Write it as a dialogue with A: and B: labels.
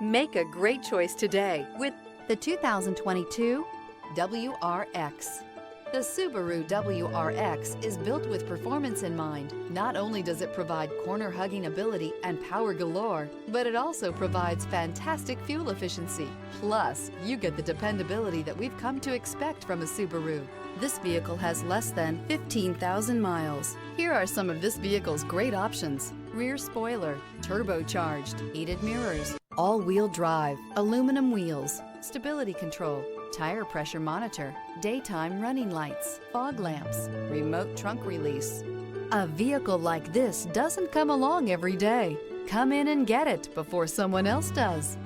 A: Make a great choice today with the 2022 WRX. The Subaru WRX is built with performance in mind. Not only does it provide corner-hugging ability and power galore, but it also provides fantastic fuel efficiency. Plus, you get the dependability that we've come to expect from a Subaru. This vehicle has less than 15,000 miles. Here are some of this vehicle's great options: rear spoiler, turbocharged, heated mirrors, all-wheel drive, aluminum wheels, stability control, tire pressure monitor, daytime running lights, fog lamps, remote trunk release. A vehicle like this doesn't come along every day. Come in and get it before someone else does.